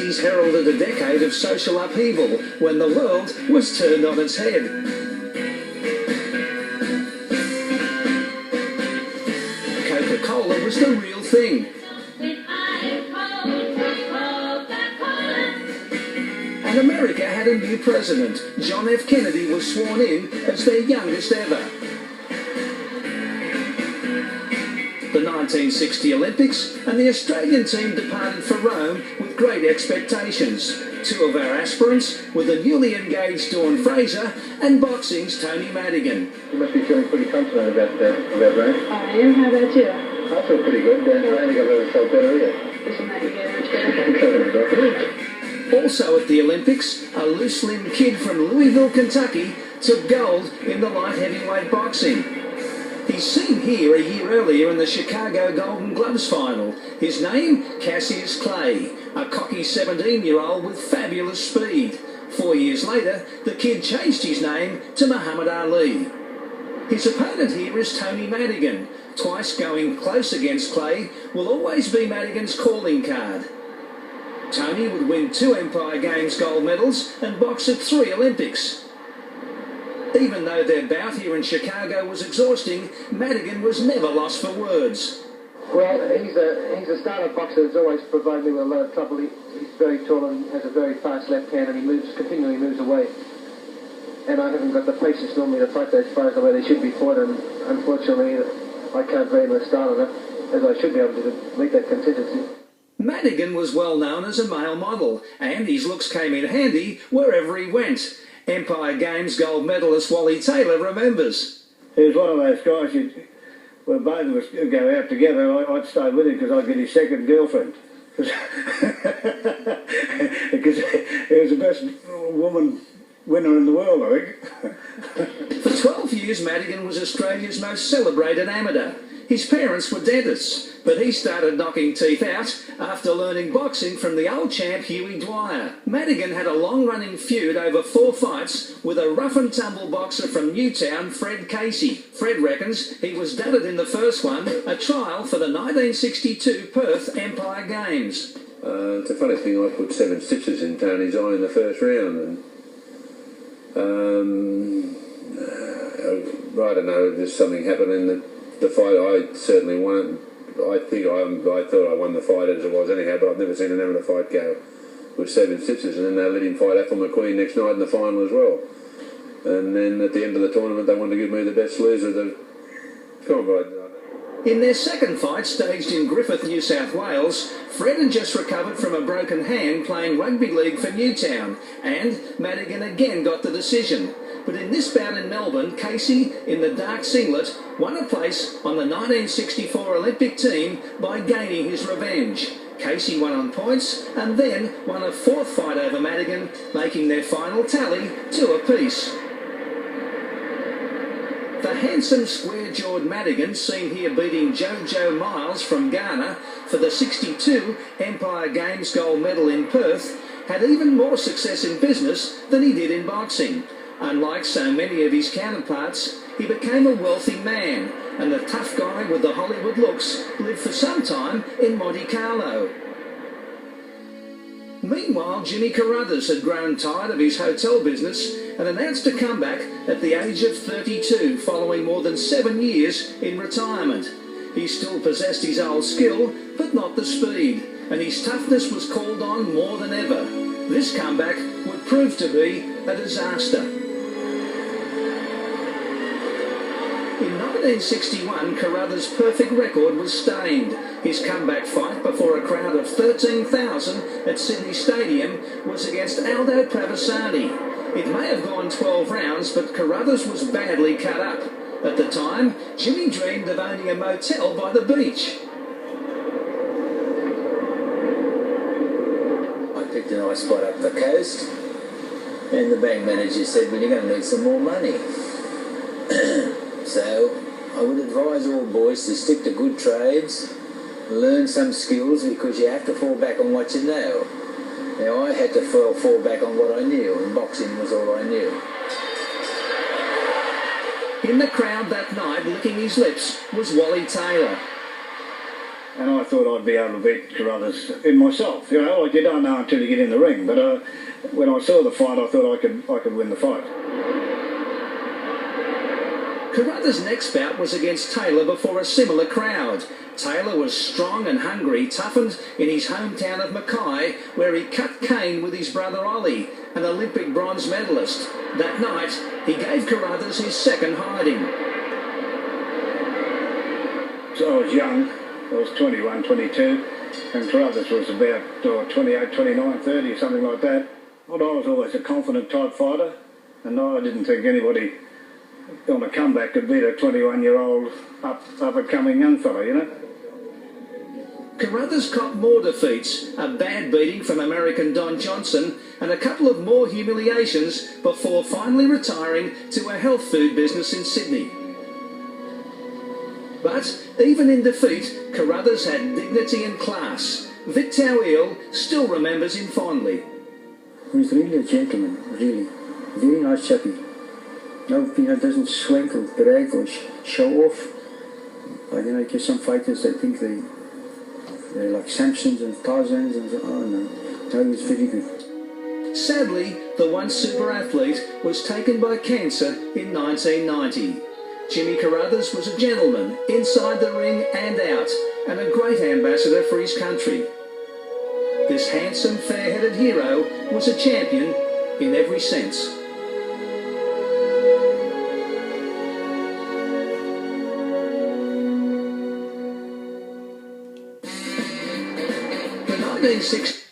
80s heralded a decade of social upheaval when the world was turned on its head. Coca-Cola was the real thing. And America had a new president. John F. Kennedy was sworn in as their youngest ever. The 1960 Olympics, and the Australian team departed for Rome with great expectations. Two of our aspirants were the newly engaged Dawn Fraser and boxing's Tony Madigan. You must be feeling pretty confident about Rome. I am. How about you? I feel pretty good. I don't think I've ever felt better either. Doesn't make you get much better. Also at the Olympics, a loose limb kid from Louisville, Kentucky, took gold in the light heavyweight boxing. He's seen here a year earlier in the Chicago Golden Gloves final. His name, Cassius Clay, a cocky 17-year-old with fabulous speed. 4 years later, the kid changed his name to Muhammad Ali. His opponent here is Tony Madigan. Twice going close against Clay will always be Madigan's calling card. Tony would win 2 Empire Games gold medals and box at 3 Olympics. Even though their bout here in Chicago was exhausting, Madigan was never lost for words. Well, he's a starter boxer that's always provided me with a lot of trouble. He's very tall and has a very fast left hand, and he continually moves away. And I haven't got the patience normally to fight those fighters the way they should be fought, and unfortunately I can't very much start enough as I should be able to meet that contingency. Madigan was well known as a male model, and his looks came in handy wherever he went. Empire Games gold medalist Wally Taylor remembers. He was one of those guys when both of us go out together, I'd stay with him because I'd get his second girlfriend. Because he was the best woman winner in the world, I think. For 12 years, Madigan was Australia's most celebrated amateur. His parents were dentists, but he started knocking teeth out after learning boxing from the old champ Huey Dwyer. Madigan had a long-running feud over 4 fights with a rough-and-tumble boxer from Newtown, Fred Casey. Fred reckons he was dudded in the first one, a trial for the 1962 Perth Empire Games. It's a funny thing, I put 7 stitches in Tony's eye in the first round, and I don't know, just something happened in the fight. I certainly won it. I thought I won the fight as it was anyhow, but I've never seen an amateur fight go with 7 stitches, and then they let him fight Apple McQueen next night in the final as well. And then at the end of the tournament, they wanted to give me the best loser. In their second fight, staged in Griffith, New South Wales, Fred had just recovered from a broken hand playing rugby league for Newtown, and Madigan again got the decision. But in this bout in Melbourne, Casey, in the dark singlet, won a place on the 1964 Olympic team by gaining his revenge. Casey won on points and then won a 4th fight over Madigan, making their final tally 2 apiece. The handsome, square-jawed Madigan, seen here beating Jojo Miles from Ghana for the 62 Empire Games gold medal in Perth, had even more success in business than he did in boxing. Unlike so many of his counterparts, he became a wealthy man, and the tough guy with the Hollywood looks lived for some time in Monte Carlo. Meanwhile, Jimmy Carruthers had grown tired of his hotel business and announced a comeback at the age of 32, following more than 7 years in retirement. He still possessed his old skill, but not the speed, and his toughness was called on more than ever. This comeback would prove to be a disaster. In 1961, Carruthers' perfect record was stained. His comeback fight before a crowd of 13,000 at Sydney Stadium was against Aldo Pravasani. It may have gone 12 rounds, but Carruthers was badly cut up. At the time, Jimmy dreamed of owning a motel by the beach. I picked a nice spot up the coast, and the bank manager said, well, you're going to need some more money. So I would advise all boys to stick to good trades, learn some skills, because you have to fall back on what you know. Now I had to fall back on what I knew, and boxing was all I knew. In the crowd that night, licking his lips, was Wally Taylor. and I thought I'd be able to beat Carruthers in myself. You know, like you don't know until you get in the ring. But when I saw the fight, I thought I could win the fight. Carruthers' next bout was against Taylor before a similar crowd. Taylor was strong and hungry, toughened in his hometown of Mackay, where he cut Kane with his brother Ollie, an Olympic bronze medalist. That night, he gave Carruthers his second hiding. So I was young. I was 21, 22, and Carruthers was about 28, 29, 30, something like that. But I was always a confident type fighter, and I didn't think anybody on a comeback could beat a 21-year-old up-and-coming young fella, you know. Carruthers copped more defeats, a bad beating from American Don Johnson, and a couple of more humiliations before finally retiring to a health food business in Sydney. But even in defeat, Carruthers had dignity and class. Vic Tauil still remembers him fondly. He was really a gentleman, really. Very nice chappy. No, doesn't swank or brag or show off. Like, because some fighters, they think they're like Samsons and Tarzans and so, oh no. No, he was very good. Sadly, the once super athlete was taken by cancer in 1990. Jimmy Carruthers was a gentleman inside the ring and out, and a great ambassador for his country. This handsome, fair-headed hero was a champion in every sense. The 1960s